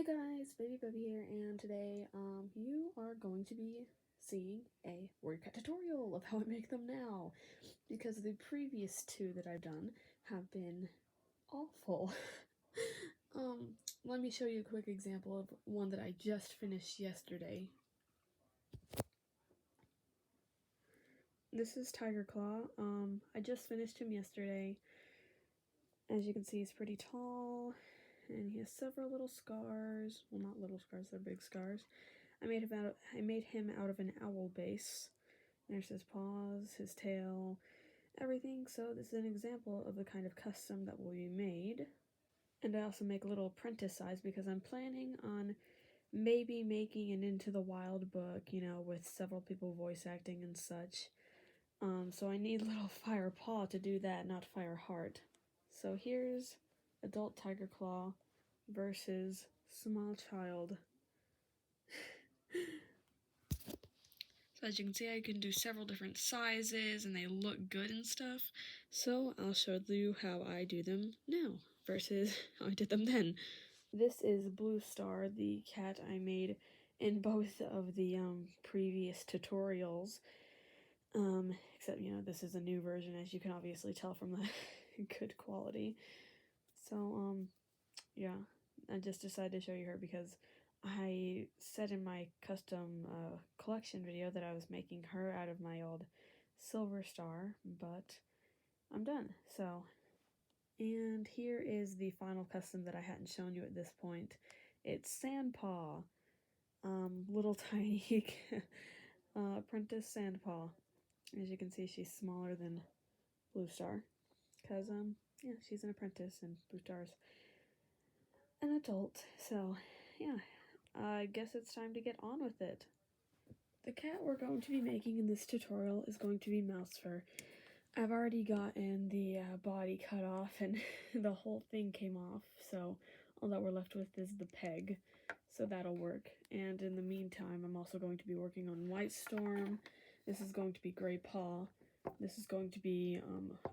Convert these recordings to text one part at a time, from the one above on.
Hey guys, Baby Bubby here, and today you are going to be seeing a word cut tutorial of how I make them now, because the previous two that I've done have been awful. Let me show you a quick example of one that I just finished yesterday. This is Tiger Claw. I just finished him yesterday. As you can see, he's pretty tall, and he has several little scars. Well, not little scars, they're big scars. I made him out of an owl base. There's his paws, his tail, everything. So this is an example of the kind of custom that will be made. And I also make a little apprentice size because I'm planning on maybe making an Into the Wild book, with several people voice acting and such. So I need little Fire Paw to do that, not Fire Heart. So here's adult Tiger Claw versus small child. So as you can see, I can do several different sizes and they look good and stuff. So I'll show you how I do them now versus how I did them then. This is Blue Star, the cat I made in both of the previous tutorials. Except, this is a new version, as you can obviously tell from the good quality. So, yeah, I just decided to show you her because I said in my custom collection video that I was making her out of my old Silver Star, but I'm done. So, and here is the final custom that I hadn't shown you at this point. It's Sandpaw, little tiny apprentice Sandpaw. As you can see, she's smaller than Blue Star, because yeah, she's an apprentice and Blue Star's an adult. So, yeah. I guess it's time to get on with it. The cat we're going to be making in this tutorial is going to be Mouse Fur. I've already gotten the body cut off and the whole thing came off, so all that we're left with is the peg, so that'll work. And in the meantime, I'm also going to be working on White Storm. This is going to be Gray Paw. This is going to be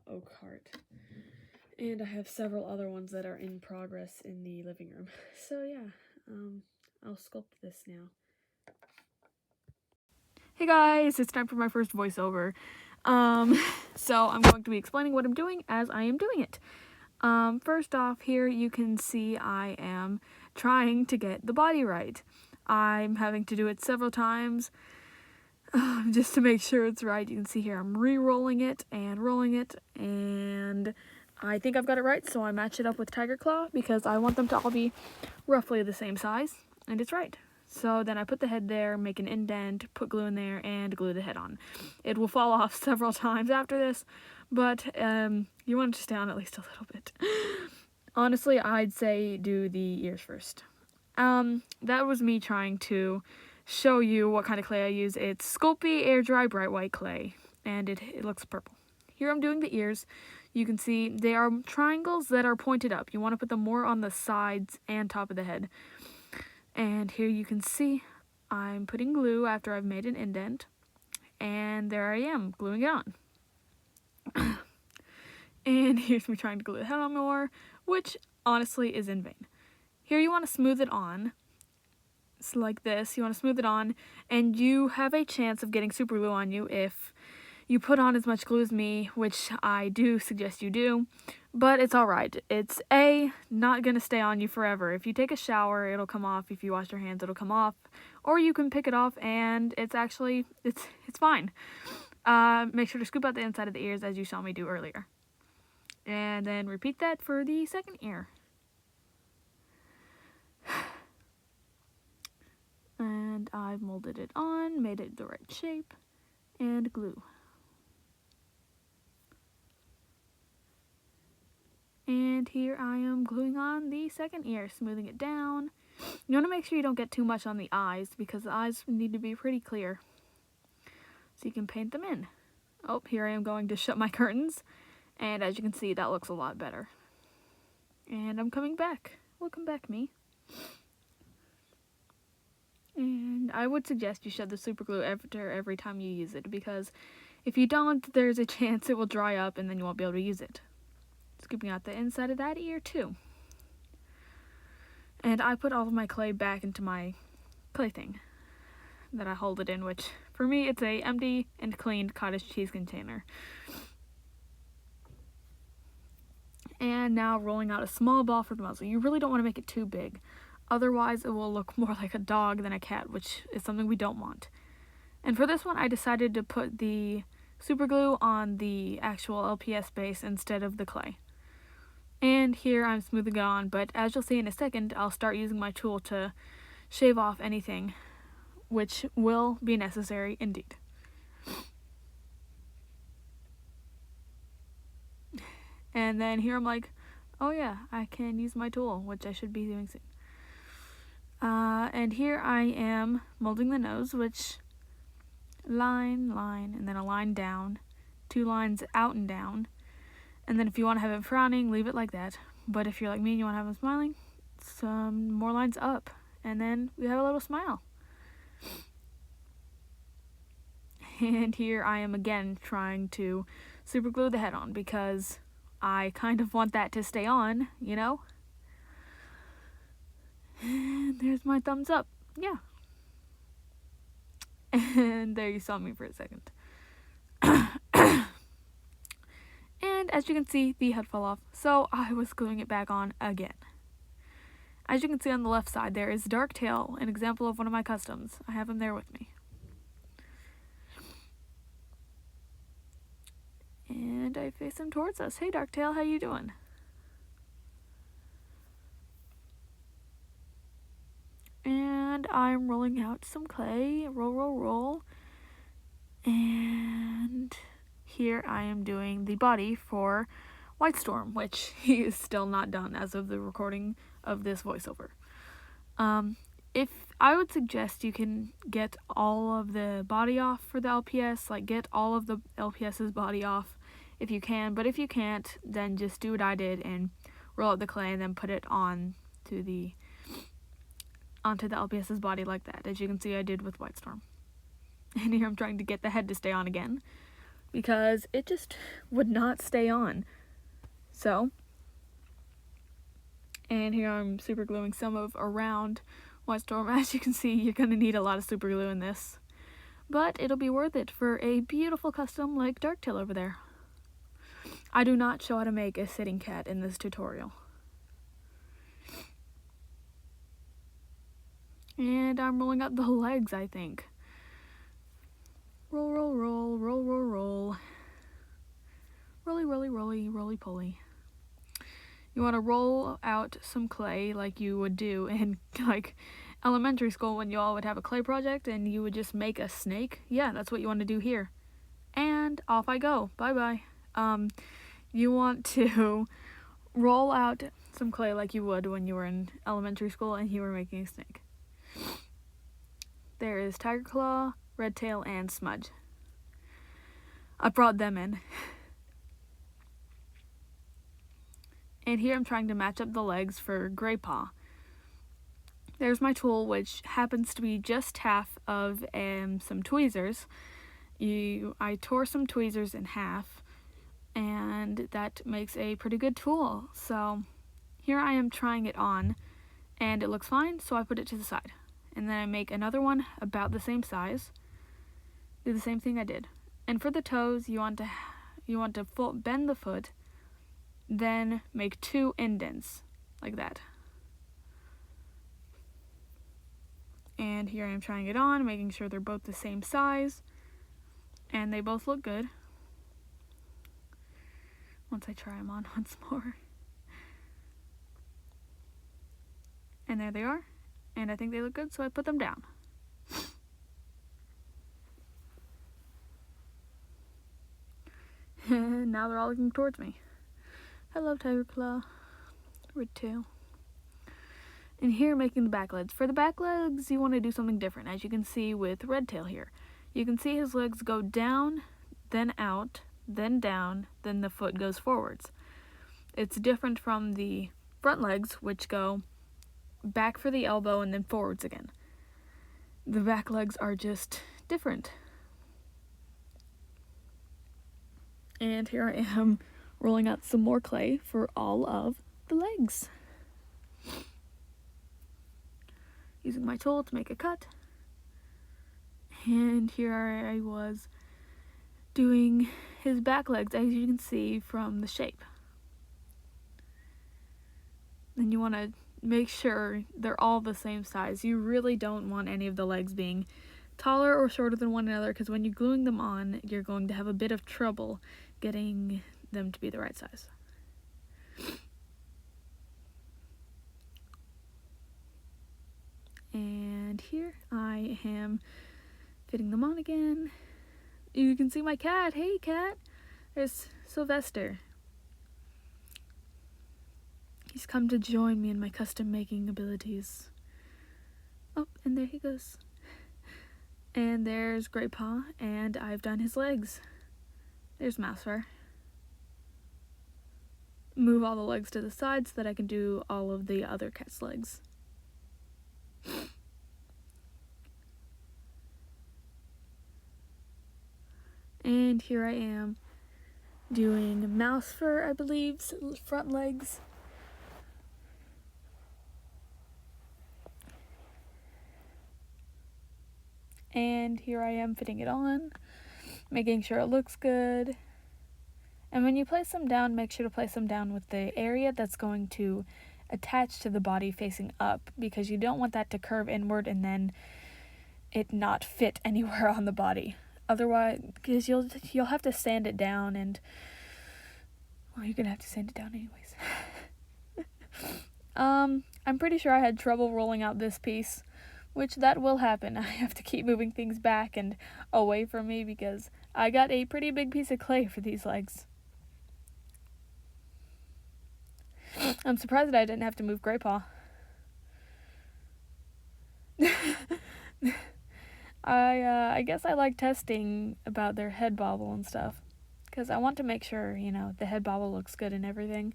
Oak Heart. And I have several other ones that are in progress in the living room. So yeah, I'll sculpt this now. Hey guys, it's time for my first voiceover. So I'm going to be explaining what I'm doing as I am doing it. First off, here you can see I am trying to get the body right. I'm having to do it several times just to make sure it's right. You can see here I'm re-rolling it and rolling it, and I think I've got it right, so I match it up with Tiger Claw because I want them to all be roughly the same size, and it's right. So then I put the head there, make an indent, put glue in there, and glue the head on. It will fall off several times after this, but you want it to stay on at least a little bit. Honestly, I'd say do the ears first. That was me trying to show you what kind of clay I use. It's Sculpey Air Dry Bright White Clay, and it looks purple. Here I'm doing the ears. You can see they are triangles that are pointed up. You want to put them more on the sides and top of the head. And here you can see I'm putting glue after I've made an indent, and there I am gluing it on. And here's me trying to glue the head on more, which honestly is in vain. Here you want to smooth it on. It's like this. You want to smooth it on, and you have a chance of getting super glue on you if you put on as much glue as me, which I do suggest you do, but it's alright. It's not going to stay on you forever. If you take a shower, it'll come off. If you wash your hands, it'll come off. Or you can pick it off, and it's fine. Make sure to scoop out the inside of the ears as you saw me do earlier. And then repeat that for the second ear. And I've molded it on, made it the right shape, and glue. And here I am gluing on the second ear, smoothing it down. You want to make sure you don't get too much on the eyes because the eyes need to be pretty clear so you can paint them in. Oh, here I am going to shut my curtains, and as you can see, that looks a lot better. And I'm coming back. Welcome back, me. And I would suggest you shed the super glue after every time you use it, because if you don't, there's a chance it will dry up and then you won't be able to use it. Scooping out the inside of that ear too. And I put all of my clay back into my clay thing that I hold it in, which for me it's a empty and cleaned cottage cheese container. And now rolling out a small ball for the muzzle. You really don't want to make it too big, otherwise it will look more like a dog than a cat, which is something we don't want. And for this one I decided to put the super glue on the actual LPS base instead of the clay. And here I'm smoothing it on, but as you'll see in a second, I'll start using my tool to shave off anything, which will be necessary indeed. And then here I'm like, oh yeah, I can use my tool, which I should be doing soon. And here I am molding the nose, which line, and then a line down, 2 lines out and down. And then if you want to have it frowning, leave it like that. But if you're like me and you want to have it smiling, some more lines up. And then we have a little smile. And here I am again trying to super glue the head on because I kind of want that to stay on, you know? And there's my thumbs up. Yeah. And there you saw me for a second. And as you can see, the head fell off, so I was gluing it back on again. As you can see on the left side, there is Darktail, an example of one of my customs. I have him there with me. And I face him towards us. Hey Darktail, how you doing? And I'm rolling out some clay. Roll. And here I am doing the body for White Storm, which he is still not done as of the recording of this voiceover. If I would suggest you can get all of the body off for the LPS, like get all of the LPS's body off if you can, but if you can't, then just do what I did and roll out the clay and then put it onto the LPS's body like that, as you can see I did with White Storm. And here I'm trying to get the head to stay on again because it just would not stay on. So, and here I'm super gluing some of around White Storm. As you can see, you're going to need a lot of super glue in this, but it'll be worth it for a beautiful custom like Darktail over there. I do not show how to make a sitting cat in this tutorial. And I'm rolling up the legs, I think. Roll. Roly-poly. You want to roll out some clay like you would do in like elementary school when you all would have a clay project and you would just make a snake. Yeah, that's what you want to do here. And off I go. Bye-bye. You want to roll out some clay like you would when you were in elementary school and you were making a snake. There is Tiger Claw, Red Tail, and Smudge. I brought them in. And here I'm trying to match up the legs for Gray Paw. There's my tool, which happens to be just half of some tweezers. I tore some tweezers in half, and that makes a pretty good tool. So here I am trying it on, and it looks fine, so I put it to the side. And then I make another one about the same size. Do the same thing I did. And for the toes, you want to bend the foot, then make 2 indents like that. And here I am trying it on, making sure they're both the same size, and they both look good. Once I try them on once more. And there they are. And I think they look good, so I put them down. And now they're all looking towards me. Hello, Tiger Claw. Red Tail. And here, making the back legs. For the back legs, you want to do something different, as you can see with Red Tail here. You can see his legs go down, then out, then down, then the foot goes forwards. It's different from the front legs, which go back for the elbow and then forwards again. The back legs are just different. And here I am rolling out some more clay for all of the legs. using my tool to make a cut. And here I was doing his back legs, as you can see from the shape. And you want to make sure they're all the same size. You really don't want any of the legs being taller or shorter than one another, because when you're gluing them on, you're going to have a bit of trouble getting them to be the right size. And here I am fitting them on again. You can see my cat. Hey, cat. There's Sylvester. He's come to join me in my custom making abilities. Oh, and there he goes. And there's Grey Paw, and I've done his legs. There's Mousefur. Move all the legs to the side so that I can do all of the other cat's legs. And here I am doing Mousefur, I believe's front legs. And here I am fitting it on, making sure it looks good. And when you place them down, make sure to place them down with the area that's going to attach to the body facing up, because you don't want that to curve inward and then it not fit anywhere on the body. Otherwise, because you'll have to sand it down, and well, you're gonna have to sand it down anyways. I'm pretty sure I had trouble rolling out this piece, which that will happen. I have to keep moving things back and away from me because I got a pretty big piece of clay for these legs. I'm surprised that I didn't have to move Grey Paw. I guess I like testing about their head bobble and stuff, because I want to make sure, the head bobble looks good and everything.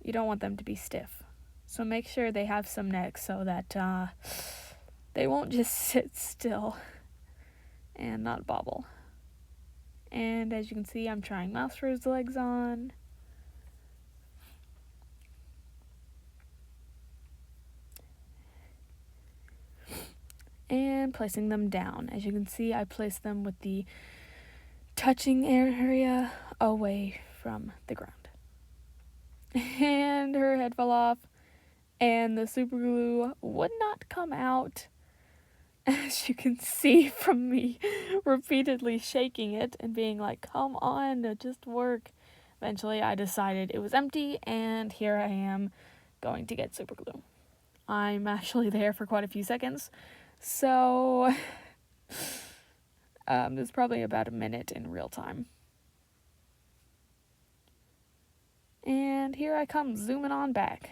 You don't want them to be stiff. So make sure they have some neck so that they won't just sit still and not bobble. And as you can see, I'm trying Mousefur's legs on. And placing them down. As you can see, I placed them with the touching area away from the ground. And her head fell off, and the super glue would not come out, as you can see from me repeatedly shaking it and being like, come on, just work. Eventually I decided it was empty, and here I am going to get super glue. I'm actually there for quite a few seconds, so there's probably about a minute in real time. And here I come zooming on back.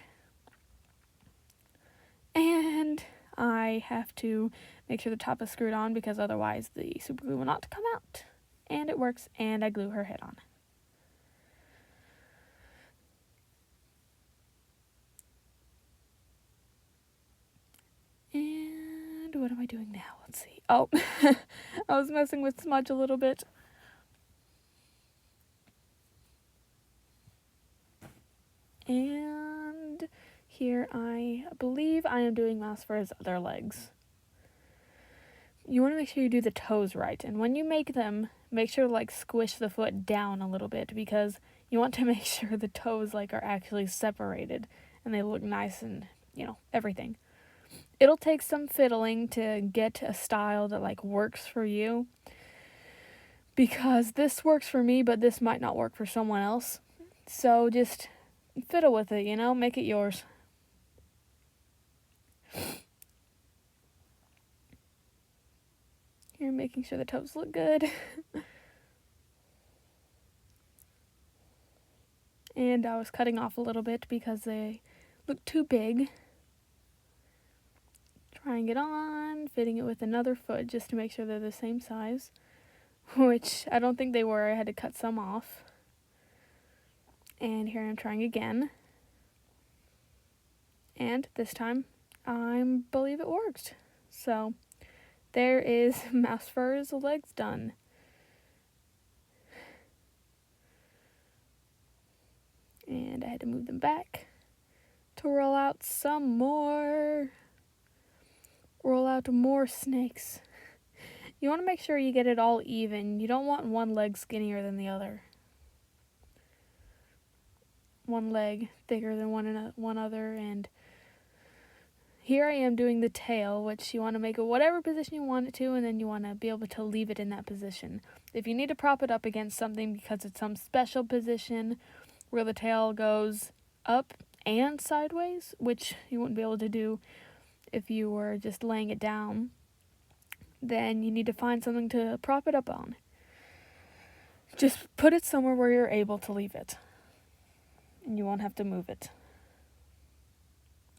And I have to make sure the top is screwed on, because otherwise the super glue will not come out. And it works, and I glue her head on. And what am I doing now? Let's see. Oh, I was messing with smudge a little bit. And here I believe I am doing Mousefur's other legs. You want to make sure you do the toes right, and when you make them, make sure to squish the foot down a little bit, because you want to make sure the toes are actually separated and they look nice and everything. It'll take some fiddling to get a style that works for you, because this works for me, but this might not work for someone else. So just fiddle with it, make it yours. You're making sure the toes look good. And I was cutting off a little bit because they look too big. Trying it on, fitting it with another foot just to make sure they're the same size, which I don't think they were. I had to cut some off. And here I'm trying again. And this time, I believe it worked. So there is Mousefur's legs done. And I had to move them back to roll out some more roll out more snakes. You want to make sure you get it all even. You don't want one leg skinnier than the other. One leg thicker than one other, and here I am doing the tail, which you want to make it whatever position you want it to, and then you want to be able to leave it in that position. If you need to prop it up against something because it's some special position where the tail goes up and sideways, which you wouldn't be able to do if you were just laying it down, then you need to find something to prop it up on. Just put it somewhere where you're able to leave it, and you won't have to move it.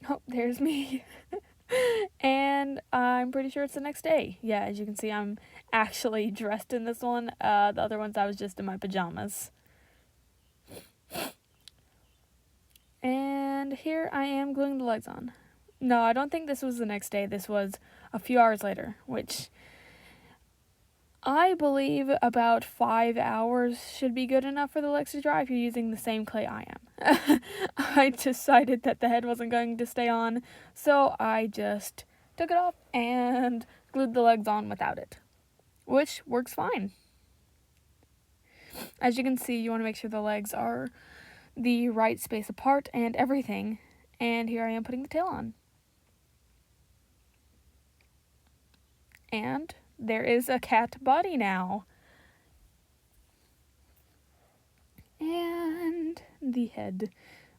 Oh, there's me. And I'm pretty sure it's the next day. Yeah, as you can see, I'm actually dressed in this one. The other ones, I was just in my pajamas. And here I am gluing the legs on. No, I don't think this was the next day. This was a few hours later, which I believe about 5 hours should be good enough for the legs to dry if you're using the same clay I am. I decided that the head wasn't going to stay on, so I just took it off and glued the legs on without it, which works fine. As you can see, you want to make sure the legs are the right space apart and everything, and here I am putting the tail on. And there is a cat body now. And the head,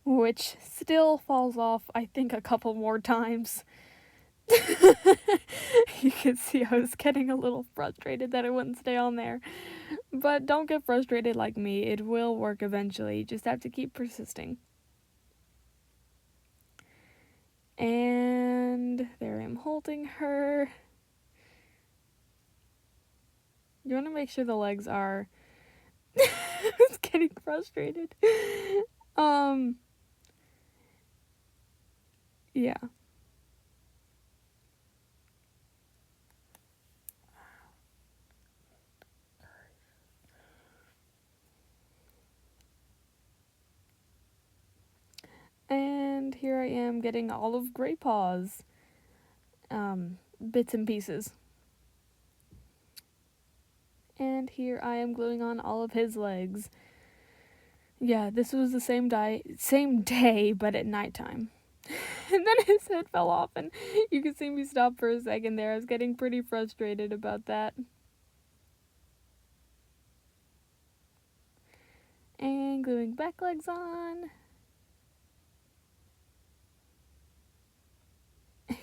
which still falls off, I think, a couple more times. You can see I was getting a little frustrated that it wouldn't stay on there. But don't get frustrated like me. It will work eventually. You just have to keep persisting. And there I am holding her. You want to make sure the legs are... I was getting frustrated. Yeah. And here I am getting all of Grey Paw's bits and pieces. And here I am gluing on all of his legs. Yeah, this was the same day, but at nighttime. And then his head fell off, and you can see me stop for a second there. I was getting pretty frustrated about that. And gluing back legs on.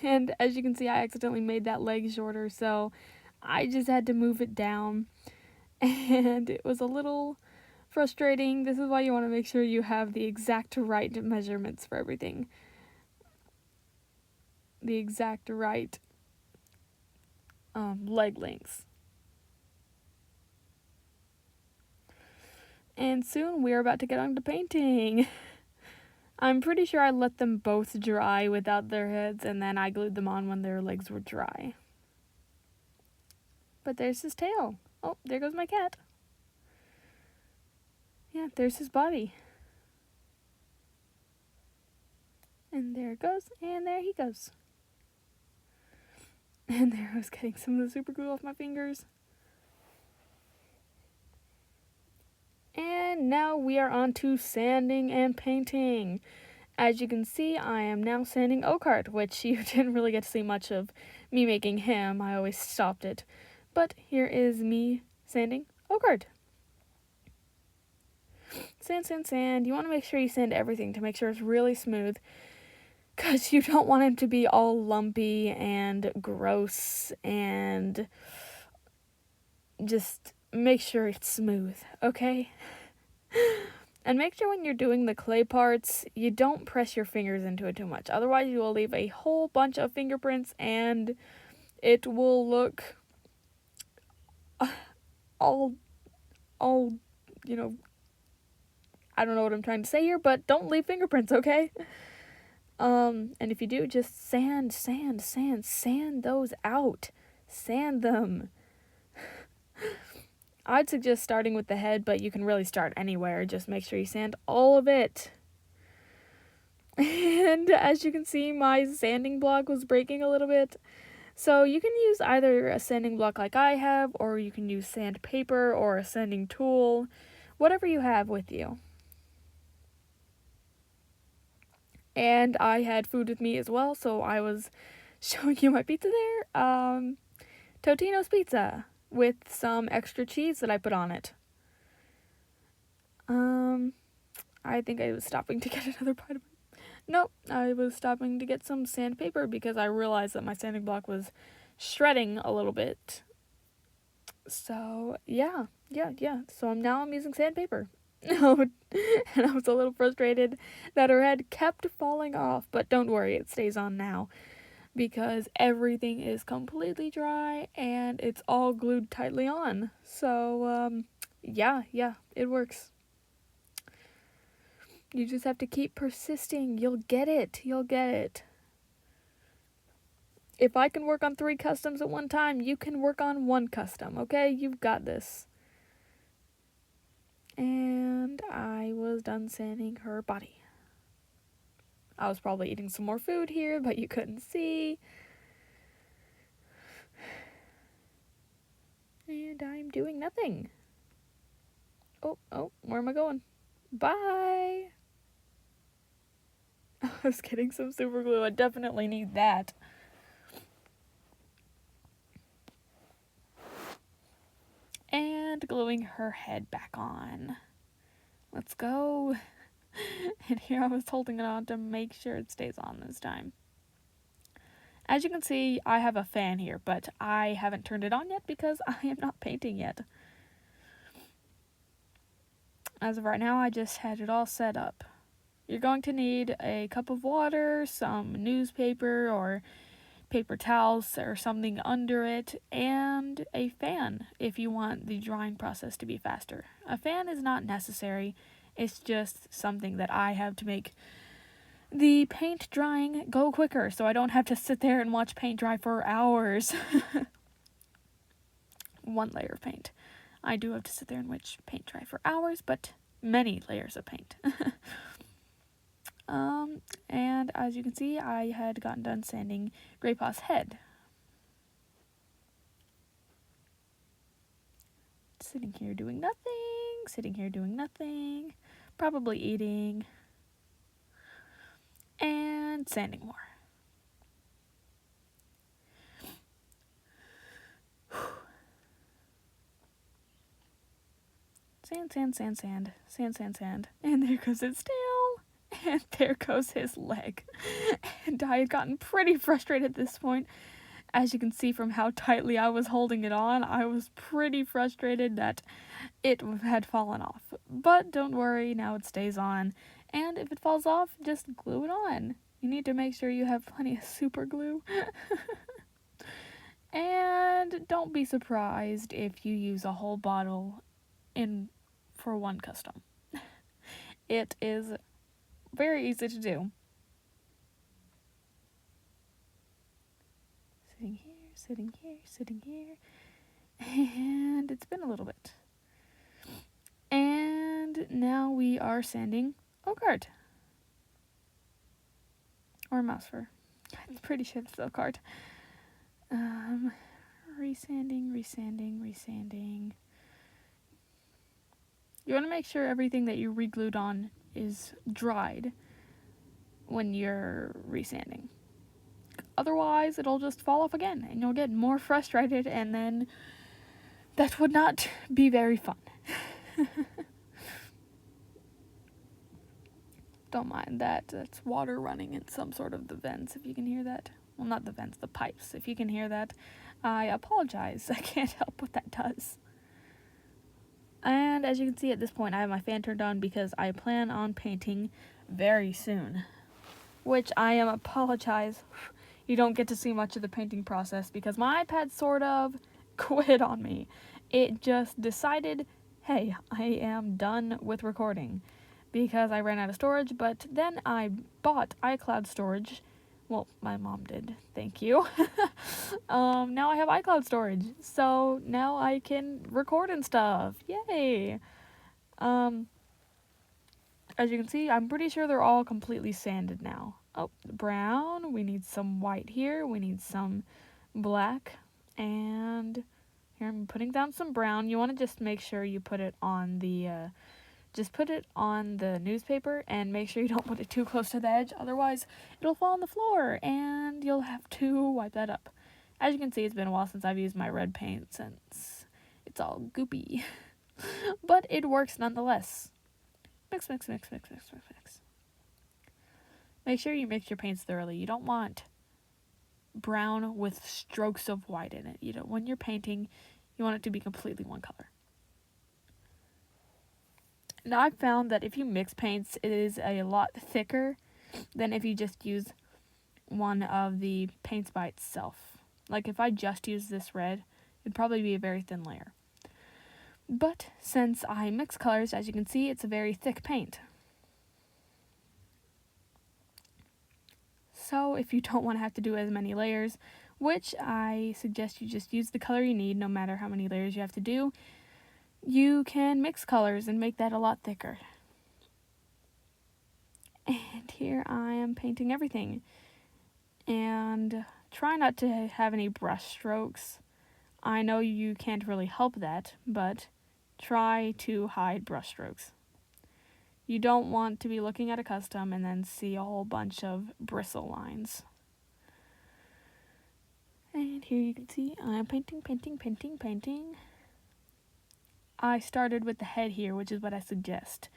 And as you can see, I accidentally made that leg shorter, so I just had to move it down. And it was a little frustrating. This is why you want to make sure you have the exact right measurements for everything. The exact right leg lengths. And soon we are about to get on to painting. I'm pretty sure I let them both dry without their heads, and then I glued them on when their legs were dry. But there's his tail. Oh, there goes my cat. Yeah, there's his body. And there it goes, and there he goes. And there I was getting some of the super glue off my fingers. And now we are on to sanding and painting. As you can see, I am now sanding Oakheart, which you didn't really get to see much of me making him. I always stopped it. But here is me sanding Oakheart. Sand, sand, sand. You want to make sure you sand everything to make sure it's really smooth, because you don't want him to be all lumpy and gross, and just make sure it's smooth, okay? And make sure when you're doing the clay parts, you don't press your fingers into it too much. Otherwise, you will leave a whole bunch of fingerprints, and it will look all, you know, I don't know what I'm trying to say here, but don't leave fingerprints, okay? And if you do, just sand those out. Sand them. I'd suggest starting with the head, but you can really start anywhere. Just make sure you sand all of it. And as you can see, my sanding block was breaking a little bit. So you can use either a sanding block like I have, or you can use sandpaper or a sanding tool, whatever you have with you. And I had food with me as well, so I was showing you my pizza there. Totino's pizza with some extra cheese that I put on it. I think I was stopping to get another bite of it. Nope, I was stopping to get some sandpaper because I realized that my sanding block was shredding a little bit. So, yeah. So now I'm using sandpaper. And I was a little frustrated that her head kept falling off, but don't worry, it stays on now because everything is completely dry and it's all glued tightly on. So, yeah, it works. You just have to keep persisting. You'll get it. If I can work on 3 customs at one time, you can work on 1 custom, okay? You've got this. And I was done sanding her body. I was probably eating some more food here, but you couldn't see. And I'm doing nothing. Oh, where am I going? Bye! I was getting some super glue. I definitely need that. And gluing her head back on. Let's go. And here I was holding it on to make sure it stays on this time. As you can see, I have a fan here, but I haven't turned it on yet because I am not painting yet. As of right now, I just had it all set up. You're going to need a cup of water, some newspaper or paper towels or something under it, and a fan if you want the drying process to be faster. A fan is not necessary. It's just something that I have to make the paint drying go quicker so I don't have to sit there and watch paint dry for hours. 1 layer of paint. I do have to sit there and watch paint dry for hours, but many layers of paint. And as you can see, I had gotten done sanding Graypaw's head. Sitting here doing nothing, probably eating, and sanding more. Sand. And there goes his tail. And there goes his leg. And I had gotten pretty frustrated at this point. As you can see from how tightly I was holding it on, I was pretty frustrated that it had fallen off. But don't worry, now it stays on. And if it falls off, just glue it on. You need to make sure you have plenty of super glue. And don't be surprised if you use a whole bottle for 1 custom. It is very easy to do. Sitting here. And it's been a little bit. And now we are sanding oak art. Or mouse fur. I'm pretty sure it's oak art. Resanding. You want to make sure everything that you re-glued on is dried when you're resanding. Otherwise, it'll just fall off again, and you'll get more frustrated, and then that would not be very fun. Don't mind that. That's water running in some sort of the vents, if you can hear that. Well, not the vents, the pipes. If you can hear that, I apologize. I can't help what that does. And as you can see at this point, I have my fan turned on because I plan on painting very soon. Which I apologize. You don't get to see much of the painting process because my iPad sort of quit on me. It just decided, hey, I am done with recording because I ran out of storage, but then I bought iCloud storage. Well, my mom did. Thank you. Now I have iCloud storage, so now I can record and stuff. Yay! As you can see, I'm pretty sure they're all completely sanded now. Oh, brown. We need some white here. We need some black, and here I'm putting down some brown. You want to just make sure you put it on the newspaper, and make sure you don't put it too close to the edge, otherwise it'll fall on the floor and you'll have to wipe that up. As you can see, it's been a while since I've used my red paint since it's all goopy. But it works nonetheless. Mix, mix, mix, mix, mix, mix, mix. Make sure you mix your paints thoroughly. You don't want brown with strokes of white in it. When you're painting, you want it to be completely one color. Now, I've found that if you mix paints, it is a lot thicker than if you just use one of the paints by itself. Like if I just use this red, it'd probably be a very thin layer. But since I mix colors, as you can see, it's a very thick paint. So if you don't want to have to do as many layers, which I suggest you just use the color you need no matter how many layers you have to do, you can mix colors and make that a lot thicker. And here I am painting everything. And try not to have any brush strokes. I know you can't really help that, but try to hide brush strokes. You don't want to be looking at a custom and then see a whole bunch of bristle lines. And here you can see I'm painting, painting, painting, painting. I started with the head here, which is what I suggest.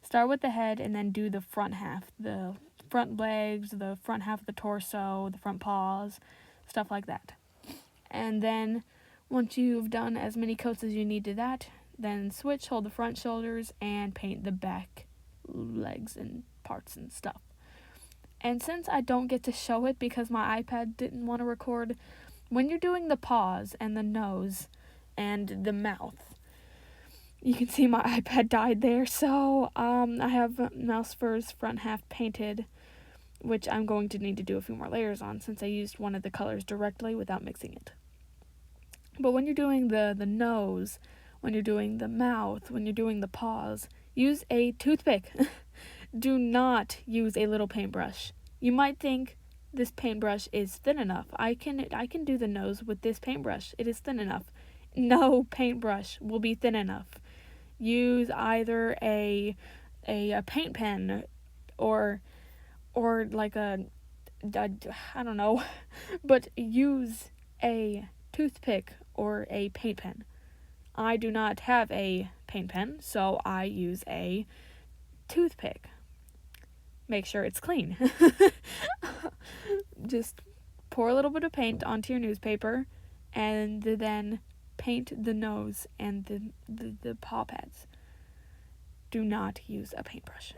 Start with the head and then do the front half, the front legs, the front half of the torso, the front paws, stuff like that. And then once you've done as many coats as you need to that, then switch, hold the front shoulders, and paint the back legs and parts and stuff. And since I don't get to show it because my iPad didn't want to record, when you're doing the paws and the nose and the mouth, you can see my iPad died there, so I have Mouse Fur's front half painted, which I'm going to need to do a few more layers on since I used one of the colors directly without mixing it. But when you're doing the nose, when you're doing the mouth, when you're doing the paws, use a toothpick. Do not use a little paintbrush. You might think this paintbrush is thin enough. I can do the nose with this paintbrush. It is thin enough. No paintbrush will be thin enough. Use either a paint pen or like I don't know, but use a toothpick or a paint pen. I do not have a paint pen, so I use a toothpick. Make sure it's clean. Just pour a little bit of paint onto your newspaper and then paint the nose and the paw pads. Do not use a paintbrush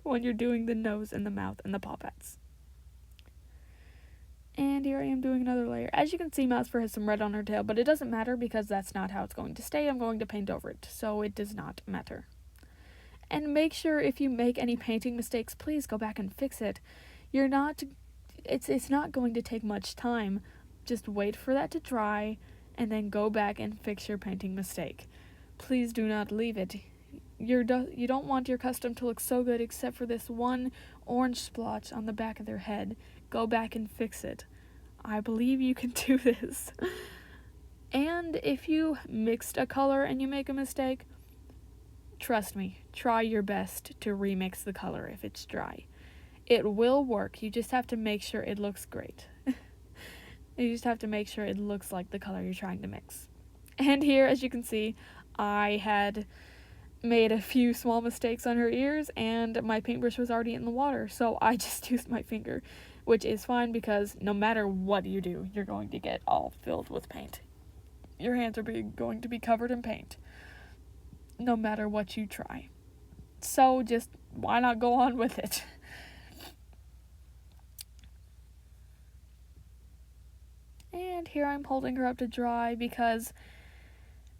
when you're doing the nose and the mouth and the paw pads. And here I am doing another layer. As you can see, Mouse Fur has some red on her tail, but it doesn't matter because that's not how it's going to stay. I'm going to paint over it, so it does not matter. And make sure if you make any painting mistakes, please go back and fix it. It's not going to take much time. Just wait for that to dry and then go back and fix your painting mistake. Please do not leave it. You don't want your custom to look so good except for this one orange splotch on the back of their head. Go back and fix it. I believe you can do this. And if you mixed a color and you make a mistake, trust me, try your best to remix the color if it's dry. It will work. You just have to make sure it looks great. You just have to make sure it looks like the color you're trying to mix. And here, as you can see, I had made a few small mistakes on her ears and my paintbrush was already in the water, so I just used my finger, which is fine because no matter what you do, you're going to get all filled with paint. Your hands are going to be covered in paint, no matter what you try. So just, why not go on with it? And here I'm holding her up to dry because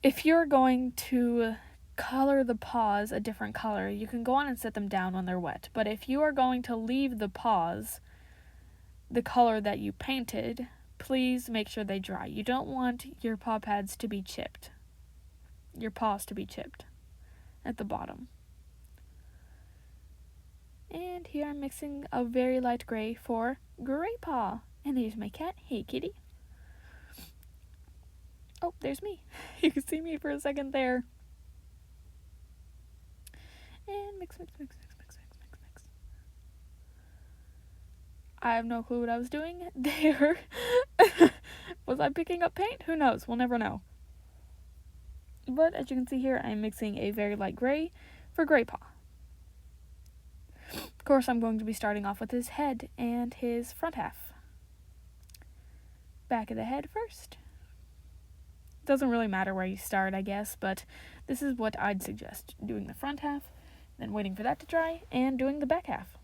if you're going to color the paws a different color, you can go on and set them down when they're wet. But if you are going to leave the paws the color that you painted, please make sure they dry. You don't want your paw pads to be chipped. Your paws to be chipped at the bottom. And here I'm mixing a very light gray for Gray Paw. And there's my cat. Hey, kitty. Oh, there's me. You can see me for a second there. And mix. I have no clue what I was doing there. Was I picking up paint? Who knows? We'll never know. But as you can see here, I'm mixing a very light gray for Gray Paw. Of course, I'm going to be starting off with his head and his front half. Back of the head first. Doesn't really matter where you start, I guess, but this is what I'd suggest. Doing the front half, then waiting for that to dry, and doing the back half.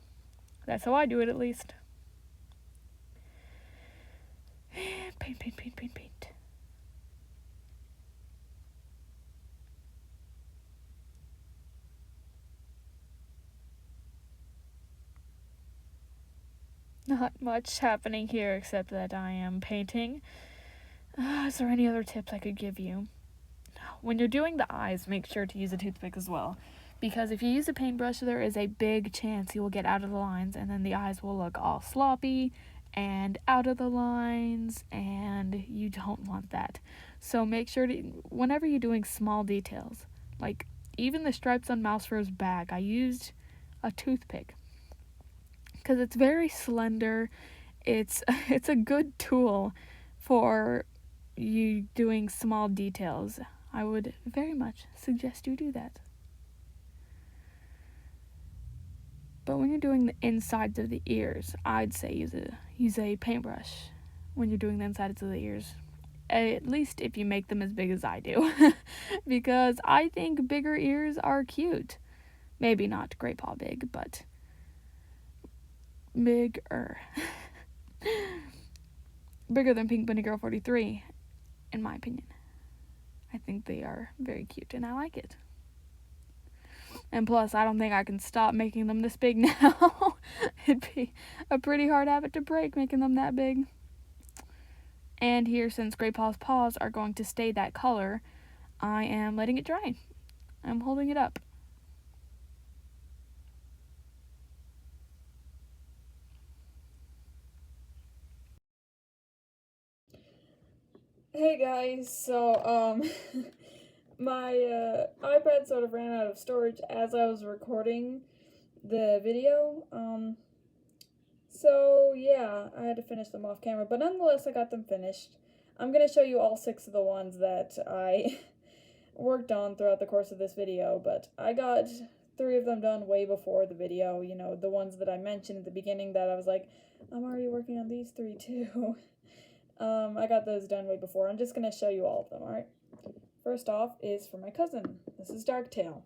That's how I do it, at least. Paint. Not much happening here except that I am painting. Is there any other tips I could give you? When you're doing the eyes, make sure to use a toothpick as well. Because if you use a paintbrush, there is a big chance you will get out of the lines, and then the eyes will look all sloppy and out of the lines, and you don't want that. So make sure to, whenever you're doing small details, like even the stripes on Mouse Fur's back, I used a toothpick. Because it's very slender. It's a good tool for you doing small details. I would very much suggest you do that. But when you're doing the insides of the ears, I'd say use a paintbrush when you're doing the insides of the ears. At least if you make them as big as I do. Because I think bigger ears are cute. Maybe not Gray Paw big, but bigger. Bigger than Pink Bunny Girl 43, in my opinion. I think they are very cute, and I like it. And plus, I don't think I can stop making them this big now. It'd be a pretty hard habit to break, making them that big. And here, since Gray Paw's paws are going to stay that color, I am letting it dry. I'm holding it up. Hey guys, so my iPad sort of ran out of storage as I was recording the video. So yeah, I had to finish them off camera, but nonetheless I got them finished. I'm gonna show you all 6 of the ones that I worked on throughout the course of this video, but I got 3 of them done way before the video, you know, the ones that I mentioned at the beginning that I was like, I'm already working on these 3 too. I got those done way before. I'm just going to show you all of them, alright? First off is for my cousin. This is Darktail.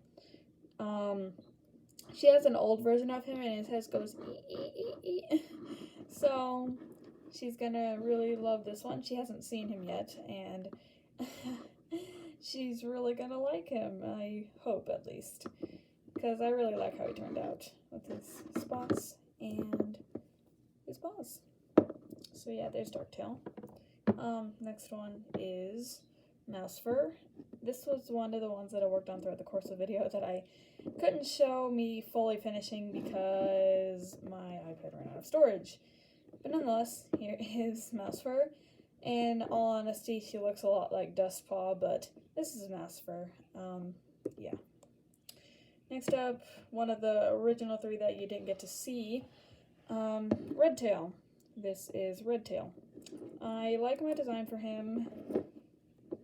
She has an old version of him and his head goes ee. So, she's going to really love this one. She hasn't seen him yet, and she's really going to like him, I hope at least. Because I really like how he turned out with his spots and his paws. So yeah, there's Darktail. Next one is Mouse Fur. This was one of the ones that I worked on throughout the course of the video that I couldn't show me fully finishing because my iPad ran out of storage. But nonetheless, here is Mouse Fur. In all honesty, she looks a lot like Dust Paw, but this is Mouse Fur. Yeah. Next up, one of the original 3 that you didn't get to see, Redtail. This is Redtail. I like my design for him.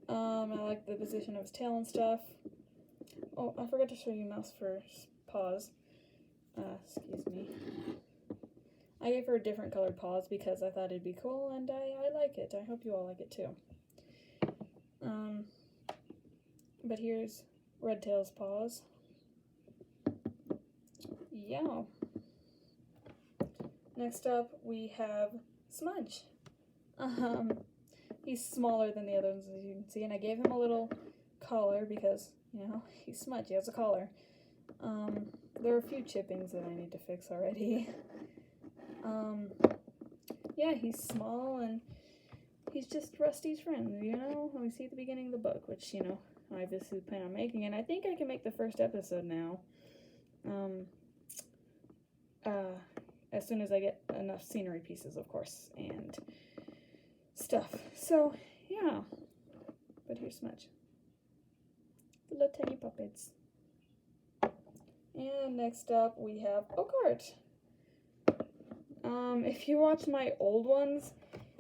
I like the position of his tail and stuff. Oh, I forgot to show you Mouse Fur's paws. Excuse me. I gave her different colored paws because I thought it'd be cool, and I like it. I hope you all like it too. But here's Redtail's paws. Yeah. Next up, we have Smudge. He's smaller than the other ones, as you can see, and I gave him a little collar because, you know, he's Smudge, he has a collar. There are a few chippings that I need to fix already. Yeah, he's small, and he's just Rusty's friend, you know? We see at the beginning of the book, which, you know, I obviously plan on making, and I think I can make the first episode now. As soon as I get enough scenery pieces, of course, and stuff. So, yeah. here, smudge. The little tiny puppets. And next up we have Oak Art. If you watch my old ones,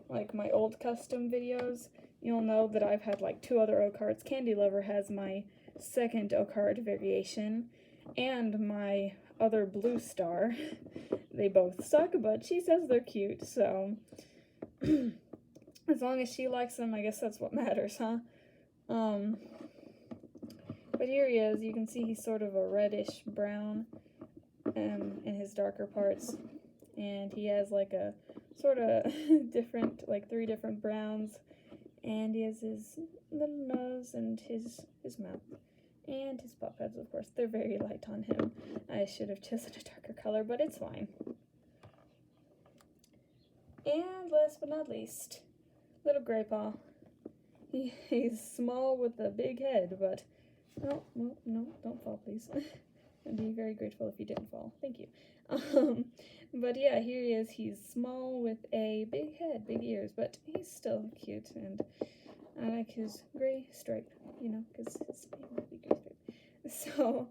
like my old custom videos, you'll know that I've had like 2 other Oak Arts. Candy Lover has my second Oak Art variation, and my other Blue Star. They both suck, but she says they're cute, so as long as she likes them, I guess that's what matters, huh? But here he is. You can see he's sort of a reddish brown in his darker parts, and he has like a sort of different, like 3 different browns, and he has his little nose and his mouth. And his paw pads, of course, they're very light on him. I should have chosen a darker color, but it's fine. And last but not least, little Gray Paw. He's small with a big head, but no, don't fall, please. I'd be very grateful if you didn't fall. Thank you. But yeah, here he is. He's small with a big head, big ears, but he's still cute, and I like his gray stripe, you know, because his name would be Gray Stripe. So,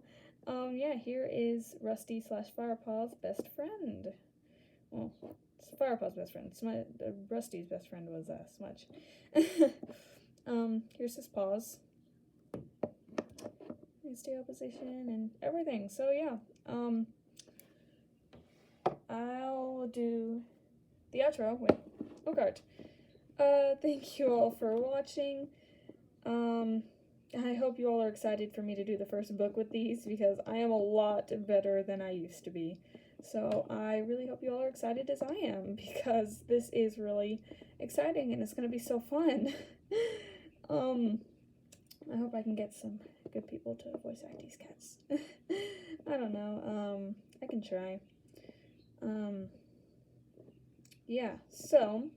yeah, here is Rusty / Firepaw's best friend. Well, it's Firepaw's best friend. Rusty's best friend was Smudge. Here's his paws. His tail position and everything. So, yeah, I'll do the outro with Oak Art. Thank you all for watching. I hope you all are excited for me to do the first book with these, because I am a lot better than I used to be. So I really hope you all are excited as I am, because this is really exciting and it's going to be so fun. I hope I can get some good people to voice act these cats. I don't know. I can try. Yeah, so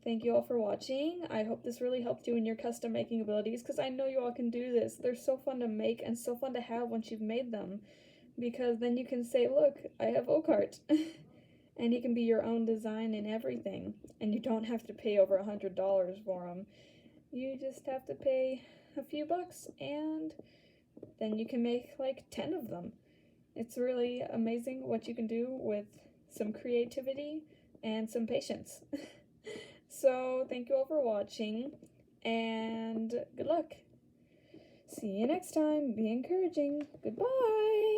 thank you all for watching. I hope this really helped you in your custom making abilities, because I know you all can do this. They're so fun to make and so fun to have once you've made them, because then you can say, look, I have Oak Art. And you can be your own design and everything, and you don't have to pay over $100 for them. You just have to pay a few bucks, and then you can make like 10 of them. It's really amazing what you can do with some creativity and some patience. So thank you all for watching, and good luck. See you next time. Be encouraging. Goodbye.